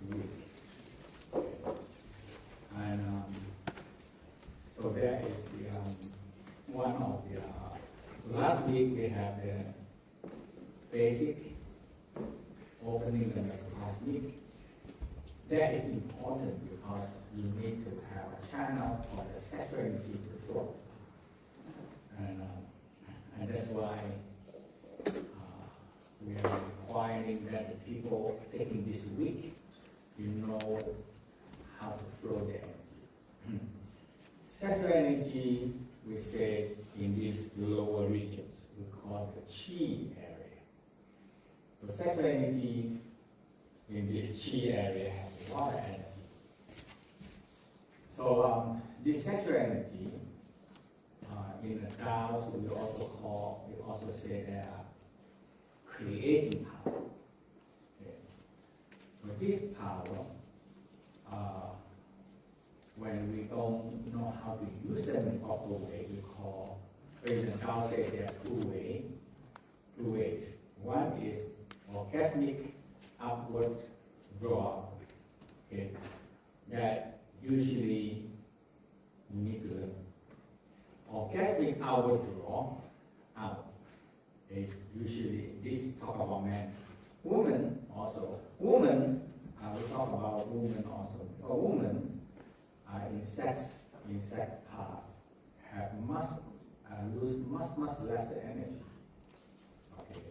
week. And so that is the one of the. Last week we had the basic opening the cosmic. That is important because you need to have a channel for the sexual energy to flow. And that's why we are requiring that the people taking this week, you know how to flow the energy. Sexual energy, we say in these lower regions, we call the Chi area. So sexual energy in this Chi area has a lot of energy. So this sexual energy, in the Taoist, we also say they are creating power. Okay. So this power, when we don't know how to use them in proper way, we call, in the Tao say there are two ways. One is orgasmic upward draw, okay, that usually you need to learn. Orgasmic outward draw out is usually, this talk about men. Women also. Women, we talk about women also. Because women in sex part lose much less energy. Okay.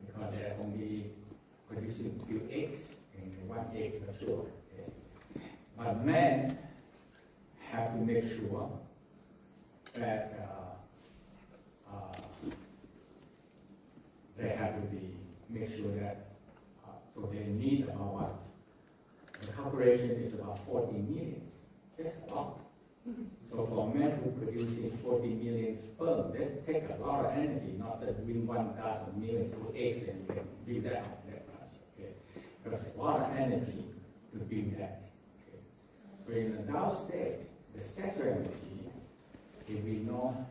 Because they're only producing few eggs and one egg mature. Okay. But men have to make sure that they have to make sure that so they need about what? The calculation is about 40 millions. That's a lot. So for men who producing 40 million sperm, that take a lot of energy, not just win 1,000 million two eggs and you can build that much. Okay? Because a lot of energy to build that. Okay? So in the Tao state, the sexual energy, if we know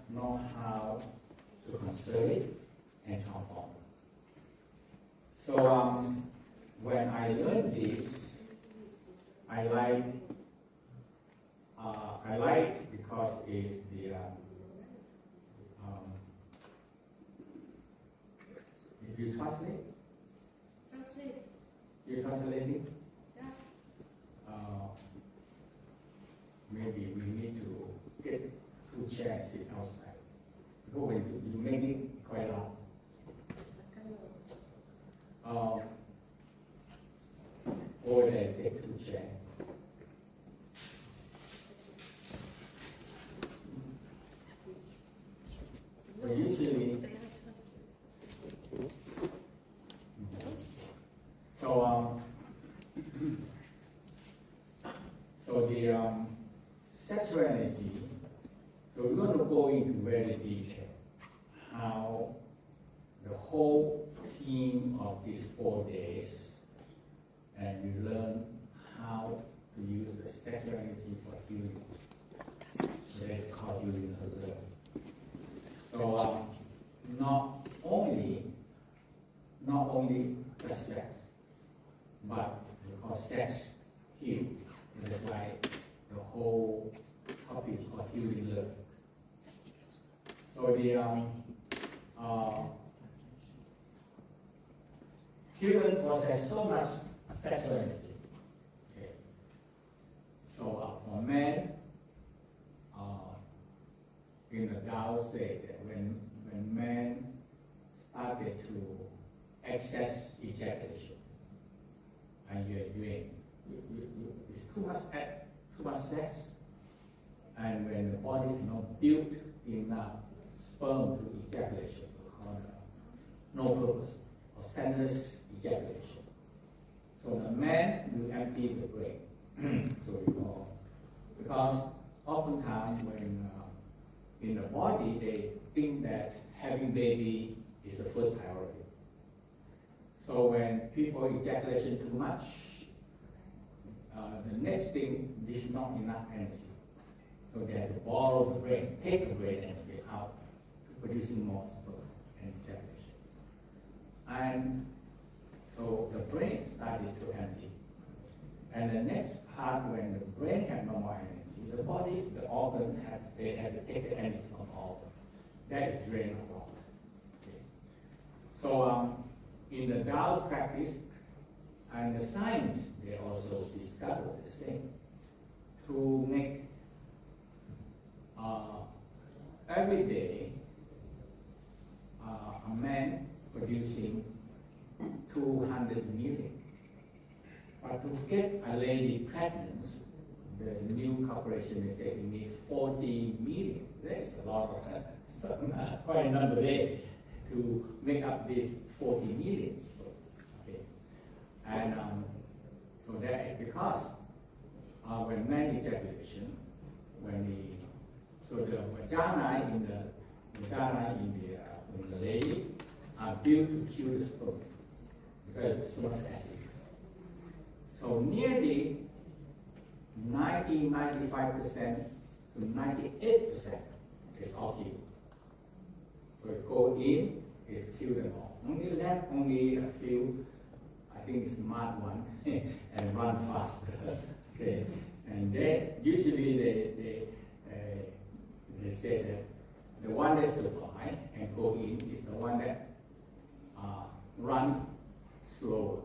how to conserve it and transform it. So when I learned this, I like because it's the if you translate. You translating? Yeah. Maybe we need to get 2 chairs sit outside. Go when you make it quite loud. Or they take 2 chairs. So usually, so the sexual energy. So we're going to go into very detail how the whole theme of these 4 days, and you learn how to use the sexual energy for healing. So that's called healing her love. So not only the sex, but because sex heals. That's why the whole topic is called healing love. So the human possess so much sexual energy. Okay. So for men, in the Tao say that when men started to access ejaculation, and it's too much sex, and when the body cannot build enough sperm to ejaculation, we call no purpose or senseless ejaculation. So the man will empty the brain. So we call, because oftentimes when in the body they think that having baby is the first priority. So when people ejaculation too much, the next thing is not enough energy. So they have to borrow the brain, take the brain energy out to producing more sperm and ejaculation. And so the brain started to empty. And the next part, when the brain has no more energy, the body, the organ, they have to take the energy from all. That is drained a lot. Okay. So in the Tao practice and the science, they also discover the same. To make every day a man producing 200 million. But to get a lady pregnant, the new corporation is saying we need 40 million. That's a lot of quite a number day to make up these 40 millions. Okay. And so that is because when man ejaculation, so the vagina in the lady are built to kill the sperm because it's so much acid. So nearly 95% to 98% is all killed. So it go in, it's killed them all. Only left only a few, I think smart one, and run faster. Okay, and they usually they say that the one that survive and go in is the one that run slower.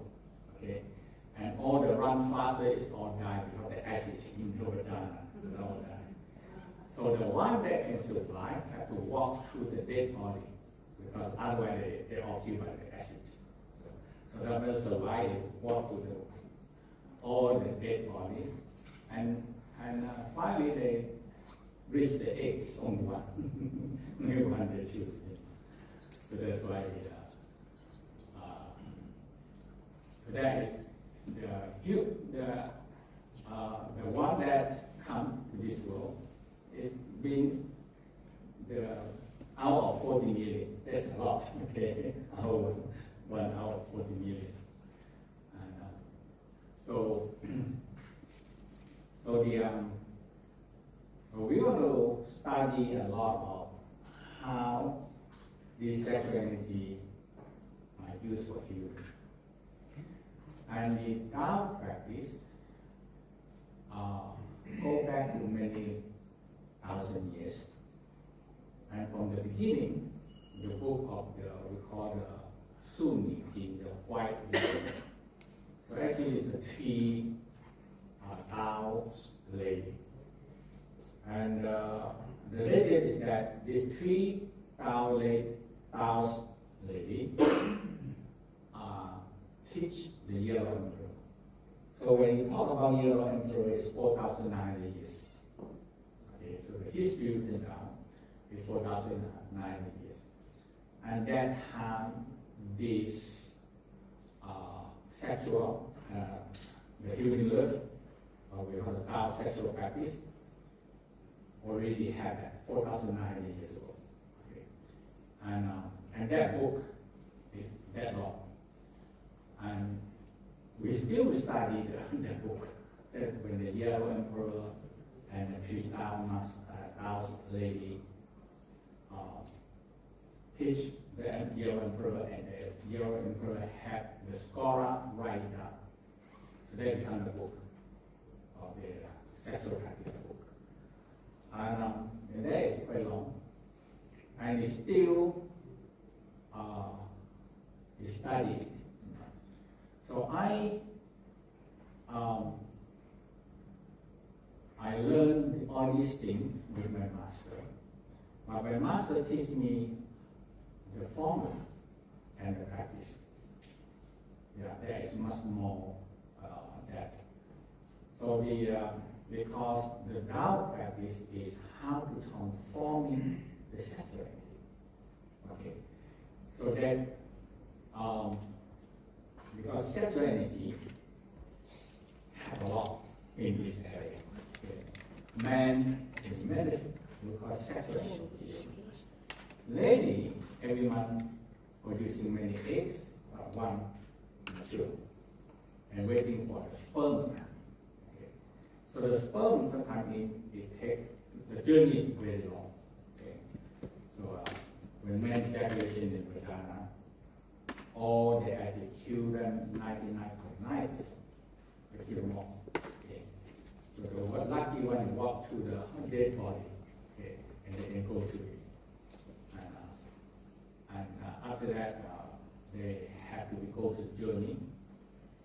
Okay. And all the run faster is all die because the acid in the vagina. So the one that can survive have to walk through the dead body because otherwise they all killed by the acid. So that will survive is walk through all the dead body, and finally they reach the egg. It's only one, only one they choose. So that's why. So that is. The one that come to this world is being out of 40 million. That's a lot, okay? Out 1 out of 40 million. And, so we want to study a lot of how this sexual energy are used for healing. And the Tao practice go back to many thousand years. And from the beginning, the book of we call the Suni, the white lady. So actually it's a 3 Tao lady. And the legend is that these 3 Tao lady teach the Yellow Emperor. So when you talk about Yellow Emperor, it's 4,900 years. Okay, so the history of the Tao is 4,900 years. And that time, this sexual, the human love, we call the Tao sexual practice, already had that 4,900 years ago. Okay. And that book is that long. And we still study the book. That when the Yellow Emperor and the 3 Tao lady teach the Yellow Emperor, and the Yellow Emperor had the scholar write it down. So they become the book of the sexual practice book. And that is quite long. And it's still studied. So I learned all these things with my master. But my master teach me the formula and the practice. Yeah, there is much more that. So because the Tao practice is how to transform the sexual energy. Okay, so that because sexual energy have a lot in this area. Okay. Man is medicine because sexual energy. Lady every month producing many eggs, one mature, and waiting for the sperm. Okay. So the sperm sometimes it takes the journey is very long. Okay. So when man ejaculation in the vagina, all the acid kill them 99.9%. They kill them all. walk to the dead body, okay, and then go to it. And after that, they have to go to the journey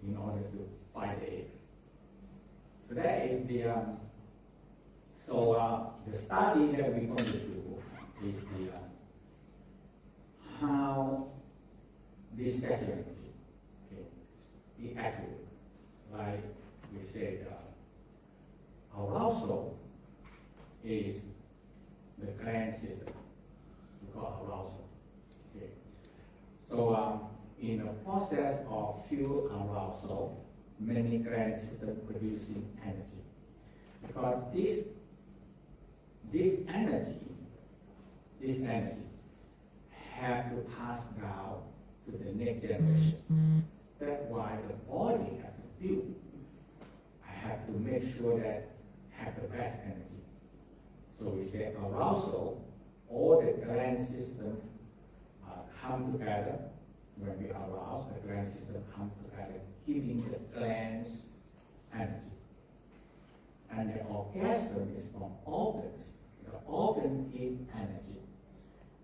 in order to find the egg. So that is the the study that we're going to do is the how this sexual energy, okay, is accurate. Like we said, arousal is the gland system. We call arousal. Okay. So in the process of pure arousal, many gland systems producing energy. Because this energy have to pass down to the next generation. That's why the body has to build. I have to make sure that have the best energy. So we say arousal, all the gland system come together. When we arouse, the gland system come together, giving the glands energy. And the orgasm is from organs. The organ give energy.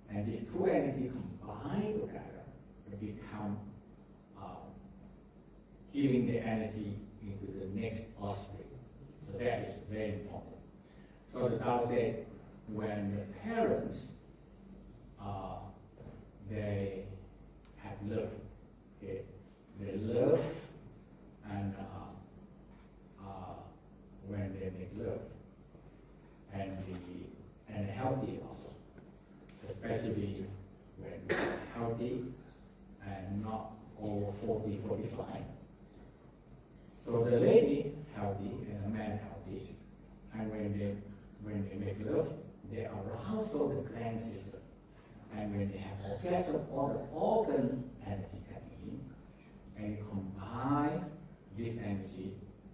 And these two energies combine together to become giving the energy into the next offspring. So that is very important. So the Tao said, when the parents, they have love, okay? They love, and when they make love, and healthy also, especially when healthy and not over 40, 45. So the lady healthy and the man healthy, and when they make love, they arouse all the gland system. And when they have orgasm, all the organ energy coming in, and combine this energy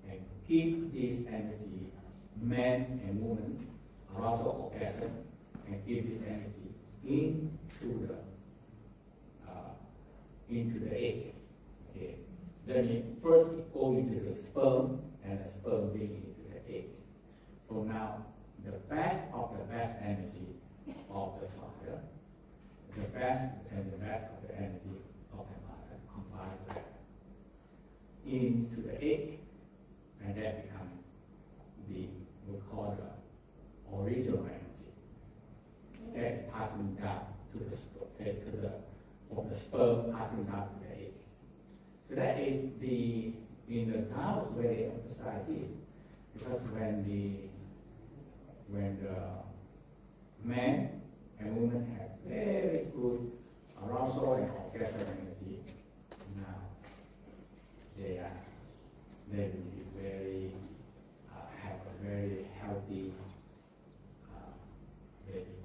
and keep this energy, man and woman, arousal orgasm, and keep this energy into the egg. Okay. Then it first go into the sperm, and the sperm being into the egg. So now the best of the best energy of the father, the best and the best of the energy of the mother combined together into the egg, and that becomes we call the original energy. That passing down to from the sperm passing down to the egg. So that is in the Tao's where they emphasize this, because when the man and woman have very good arousal and orgasm energy, now they will be very have a very healthy baby.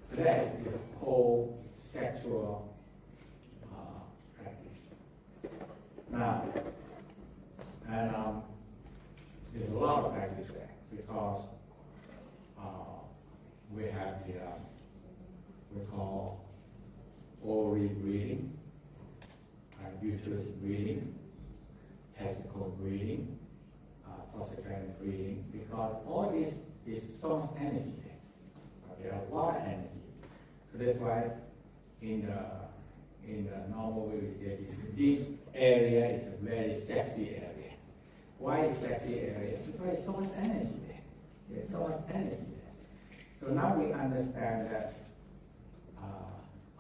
So that is the whole sexual practice. Now, and there's a lot of practice there because we have the we call ovary breathing, uterus breathing, testicle breathing, prostaglandin breathing, because all this is so much energy there. There are a lot of energy. So that's why in the normal way we say this area is a very sexy area. Why is sexy area? Because there's so much energy there. There's so much energy there. So now we understand that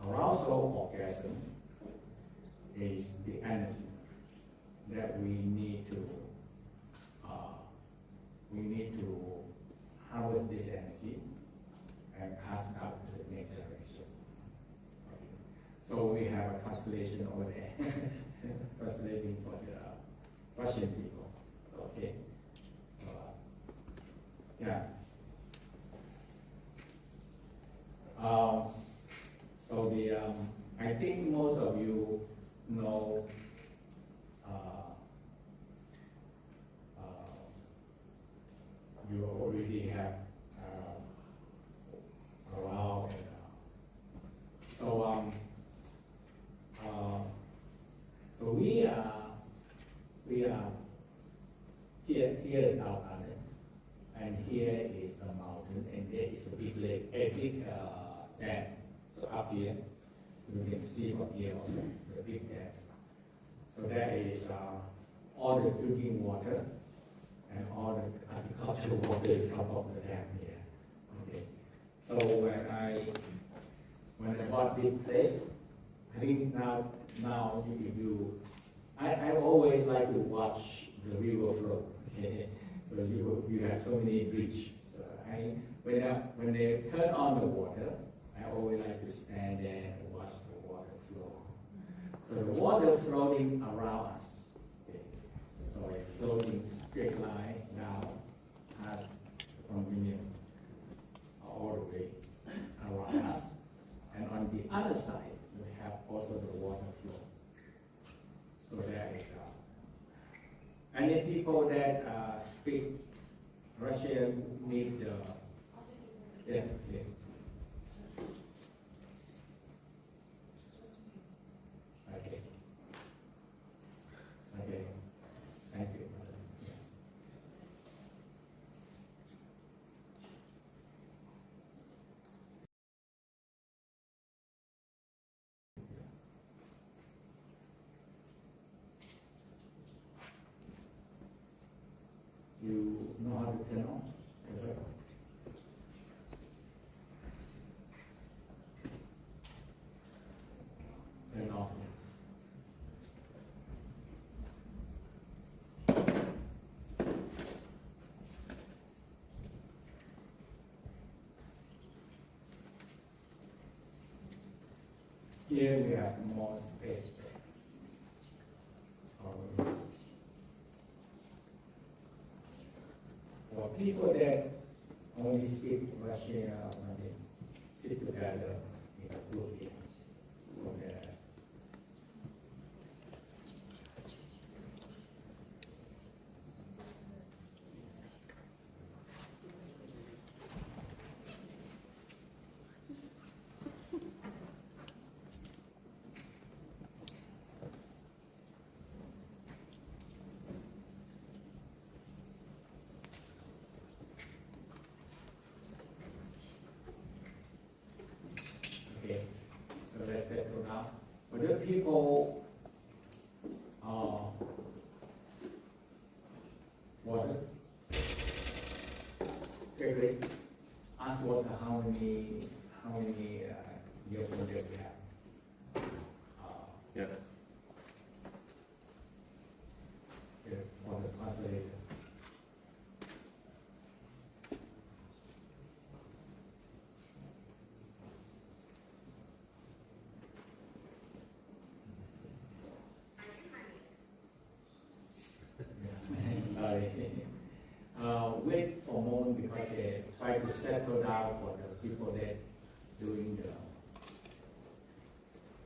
arousal orgasm is the energy that we need to harvest this energy and pass it out to the next generation. Okay. So we have a translation over there, translating for the Russian people. Okay. So, yeah. So I think most of you know you already have around. So we are here in our garden. and here is the mountain, and there is a big lake, a big dam. So up here, you can see from here also the big dam. So that is all the drinking water and all the agricultural water is come from the dam here. Okay. So when I bought this place, I think now I always like to watch the river flow. Okay. So you have so many bridges. So when they turn on the water, I always like to stand there and watch the water flow. So the water flowing around us. Okay. So it's flowing straight line down as from all the way around us. And on the other side, we have also the water flow. So there is any people that speak Russian need the yeah. Okay. Okay. Thank you. Yeah. You know how to turn on? Turn off. Here we have more space. For people that only speak Russian, sit together in a group here. So that okay, so let's get to now. For the people, water, quickly ask water how many years old we have. Yeah. For the translator. Sorry. Wait for a moment because they try to settle down for the people that doing the.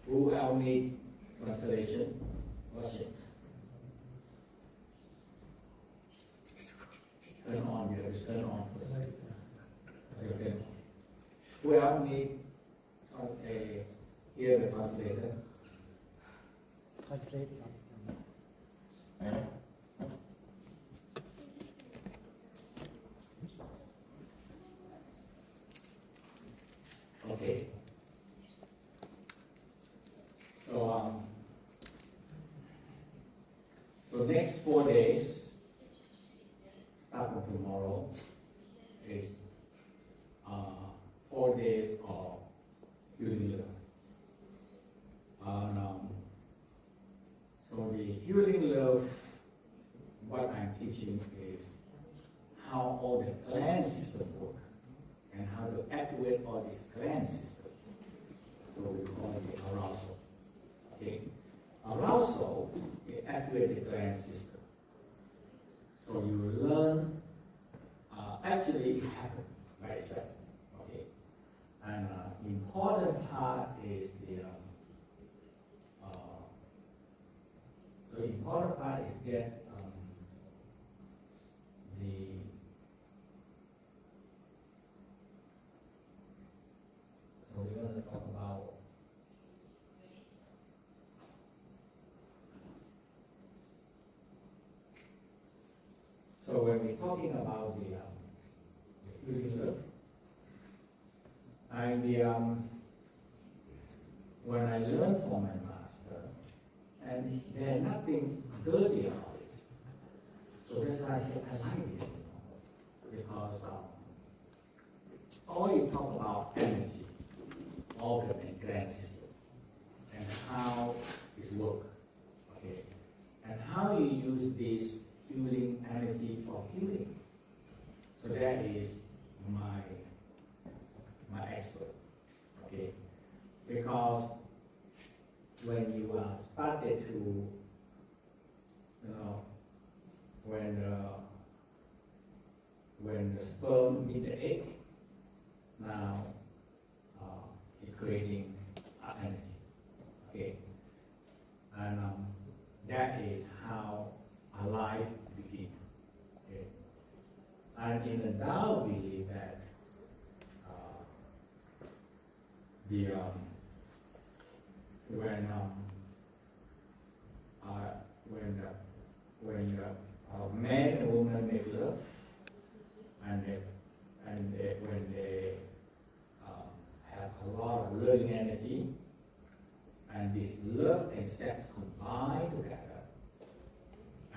Who will need translation? Russian. Turn on, you have to turn on first. Okay. Who will need hear the translator? Translate. Okay. So next 4 days, starting tomorrow, is 4 days of healing love. So the healing love, what I'm teaching is how all the gland system work and how to activate all these gland systems. So we call it the arousal. Okay? Arousal, it activates the gland system. So you learn, actually it happens by itself. Okay? And important part is the important part is that so we're going to talk about so when we're talking about healing love. And when I learned from my master, and there's nothing dirty about it. So that's why I said I like this, because all you talk about energy, organ and gland system, and how it works, okay, and how you use this healing energy for healing. So that is my expert, okay, because when you started to, when the sperm meet the egg, now it's creating energy, okay, and that is how our life begins, okay, and in the Tao believe that when man and woman make love, and when they have a lot of learning energy, and this love and sex combine together,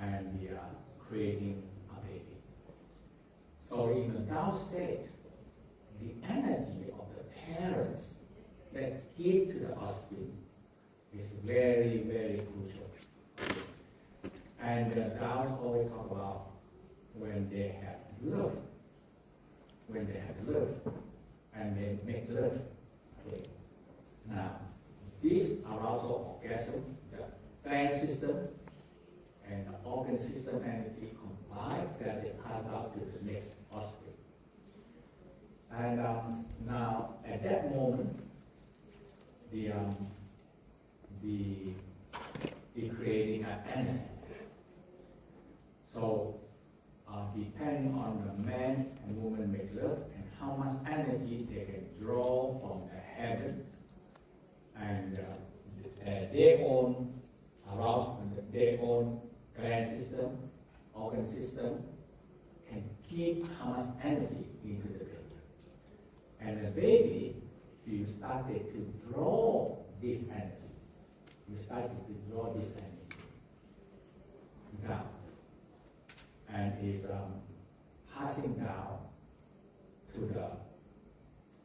and they are creating a baby. So in the Tao state, the energy of the parents that give to the offspring is very, very crucial. And the Taoists always talk about when they have love, and they make love. Okay. Now, this arousal orgasm, the gland system and the organ system energy combine that they pass out to the next offspring. And now, at that moment, the creating an energy. So, depending on the man and woman make love and how much energy they can draw from the heaven, and their own arousal, their own gland system, organ system, can keep how much energy into the baby. And the baby, you started to draw this energy. You started to draw this energy down. And is passing down to the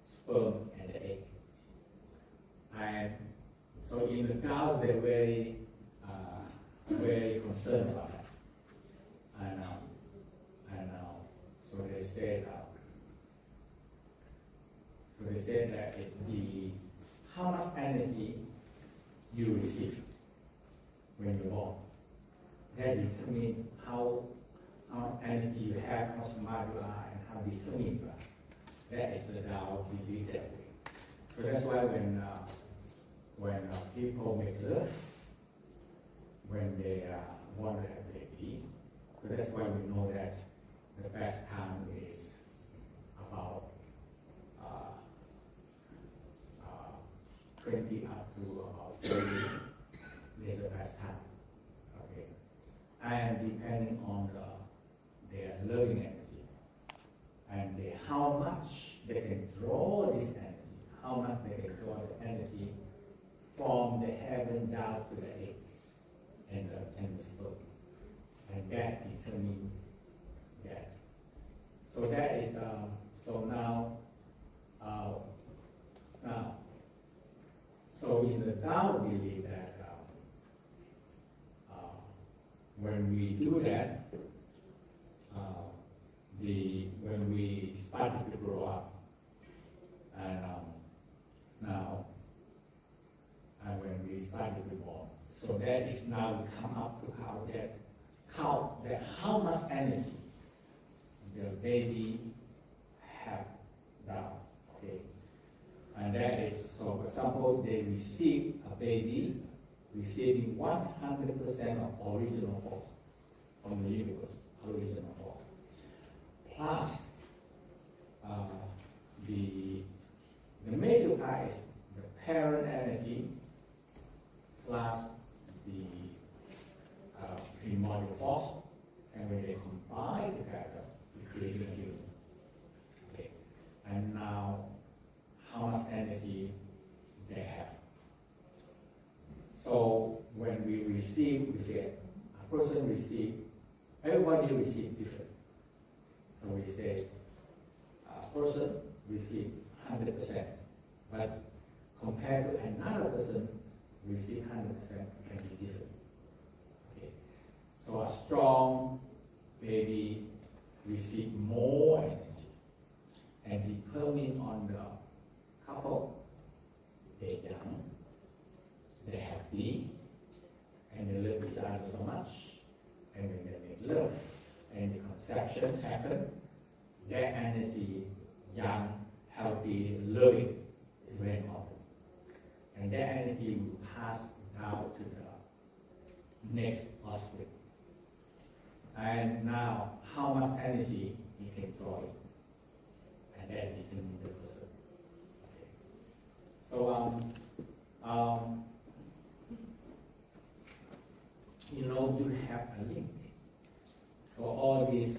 sperm and the egg. And so in the Tao, they're very concerned about that. And so they said that how much energy you receive when you're born, that determines how much energy you have, how smart you are, and how determined you are. That is the Tao belief that way. So that's why when people make love, when they want to have a baby, so that's why we know that the best time is about 20 up to about 30 is the best time. Okay, and depending on their learning energy and how much they can draw this energy, how much they can draw the energy from the heaven down to the egg and the sperm, and that determines that. So that is so now. So in the Tao believe that when we do that, when we started to grow up, and when we started to born, so that is now we come up to how much energy the baby have now. Okay, and that is so. For example, they receive a baby receiving 100% of original force from the universe, original force, plus the major part is the parent energy plus the primordial force, and when they combine together, we create a human. person receive, everybody receive different. So we say a person receive 100%, but compared to another person receive 100% can be different. Okay. So a strong baby receive more energy, and depending on the couple, they're young, they're happy, and they love each other so much, and when they make love and the conception happen, their energy, young, healthy, loving, is very important. And their energy will pass down to the next offspring. And now, how much energy he can draw in, and that determines the person. Okay. So, you have a link for all these.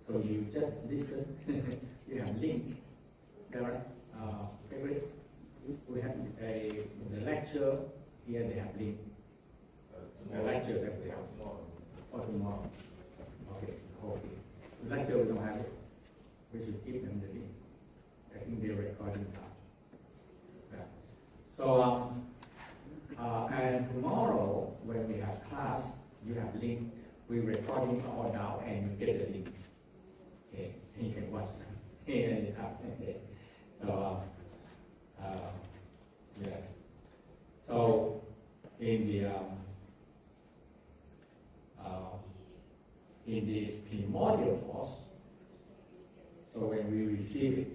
So you just listen. You have link. There are favorite. We have the lecture here. They have link. The lecture that we have tomorrow. Okay. The lecture we don't have it. We should give them the link. I think they're recording now. Yeah. So and tomorrow when we have class, you have link. We recording all down and you get the link. Okay, and you can watch them. Okay. So yes. So in this primordial force, so when we receive it,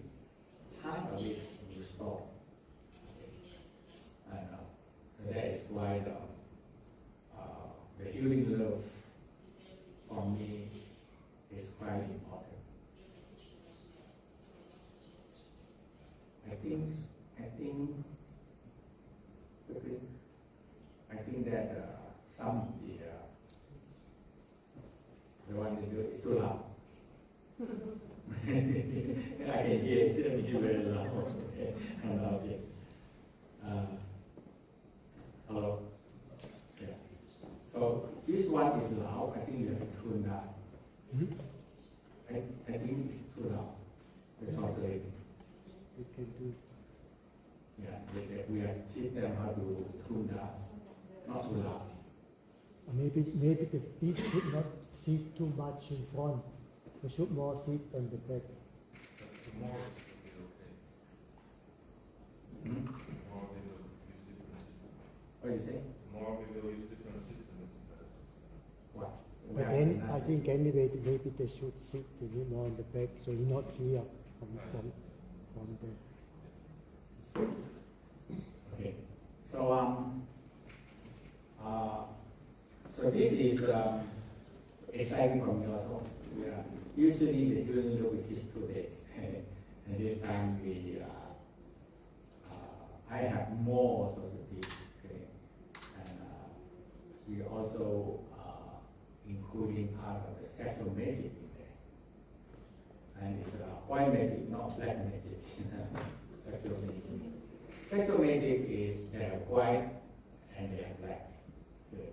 part of it will stop. So that is why the healing love for me is quite important. I think that some the one they do is too loud. I can hear it very loud. Okay. Hello. Yeah. So this one is loud. I think you have to tune down. I think it's too loud. The translating. We can do. Yeah, we have to teach them how to tune down, not too loud. Maybe the feet should not sit too much in front. They should more sit on the back. Tomorrow will be okay. Tomorrow we will use different systems. What do you say? Tomorrow we will use different systems. What? But then I think anyway maybe they should sit a little more on the back so you not hear from the. Okay. So this is exciting for me also. Usually the healing loop is 2 days, and this time I have more so to speak. Okay. And we also including part of the sexual magic in there, and it's white magic, not black magic. Sexual magic. Sexual magic is they're white and they're black. Okay.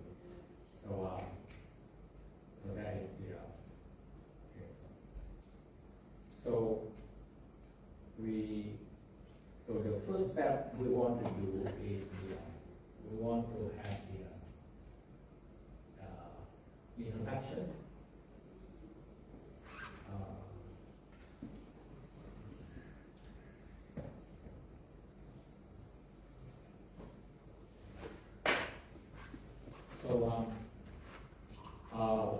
So that is the. Okay. So the first step we want to do is we want to have the introduction.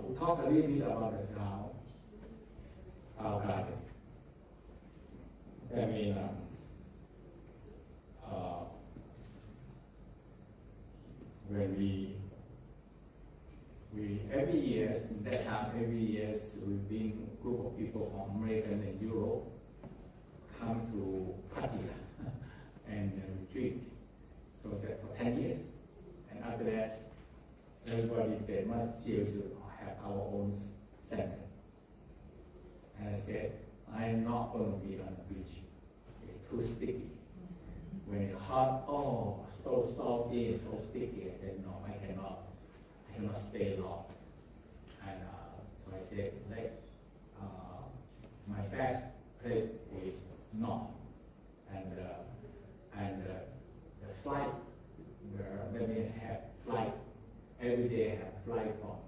We talk a little bit about the Tao, garden. I mean, when we every year, in that time, every year we bring a group of people from America and Europe come to party and retreat. So that for 10 years, and after that, everybody said, must should have our own center. And I said, I'm not going to be on the beach. It's too sticky. When it's hot, oh, so salty, so sticky. I said, no, I cannot. I cannot stay long. And so I said, my best place is north. And the flight, when we have flight, every day have flight from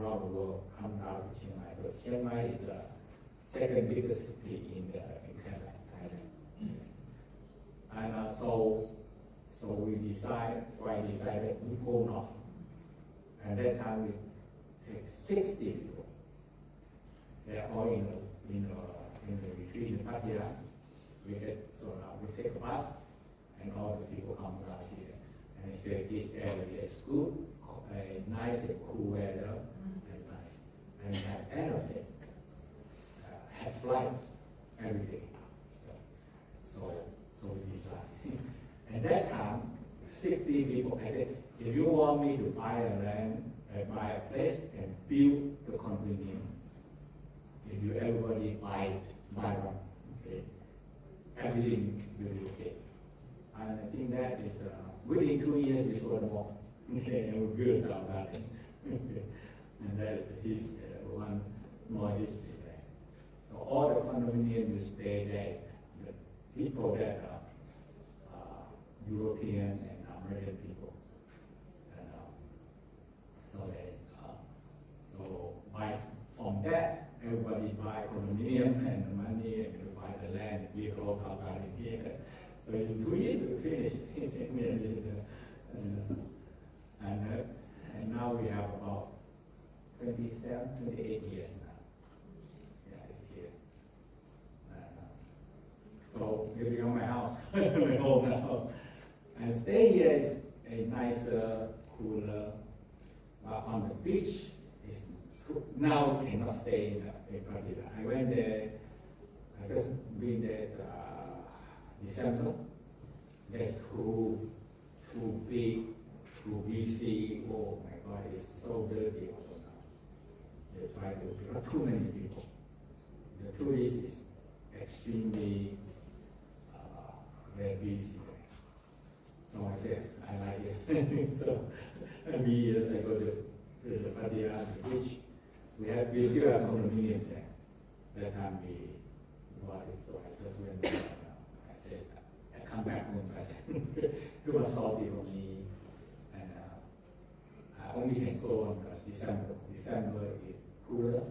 around the world, come down to Chiang Mai. Because Chiang Mai is the second biggest city in Thailand. And so I decided we go north. And that time we take 60 people. They are all in the retreat in Pattaya. So now we take a bus, and all the people come down here. And they say this area is good, nice and cool weather, and nice. And have airplane, have flight every day. So we decided. And that time, 60 people, I said, if you want me to buy a land, buy a place and build the condominium, if you everybody buy one, okay, everything will be okay. And I think that is, within 2 years we sold more. Okay, and we built our garden. And that is one small history there. So all the condominium you stay there, the people that are European and American people. And, from that, everybody buy condominium and the money and you buy the land, we all come out in here. So in 2 years we finish it. And now we have about 27, 28 years now. Yeah, it's here. So here we are, my house, my home now. And stay here is a nicer, cooler. On the beach, now we cannot stay in Pattaya. I went there, I just been there December. That's too big, too busy. Oh my God, it's so dirty also now. They try to, too many people. The tourists is extremely very busy. So I said, I like it. So every year I go to the Pattaya, the beach. We still have condominium there. That time we bought it, so I just went there. I said, I come back home, but too much salty for me. And I only can go on December. December is cooler,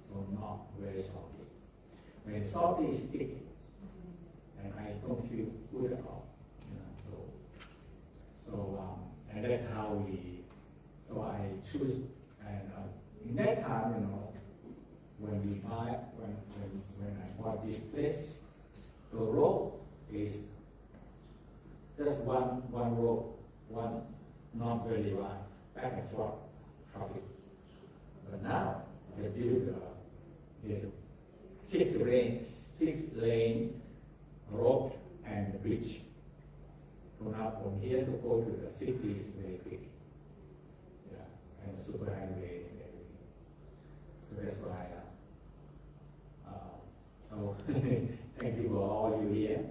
so not very salty. When salty is sticky, and I don't feel good at all. And that's how so I choose, and in that time, when I bought this place, the road is just one road, one not very wide, back and forth traffic. But now they build this 6-lane road and bridge. So now from here to go to the city is very quick. Yeah, and super highway and everything. So that's why. So thank you for all you here.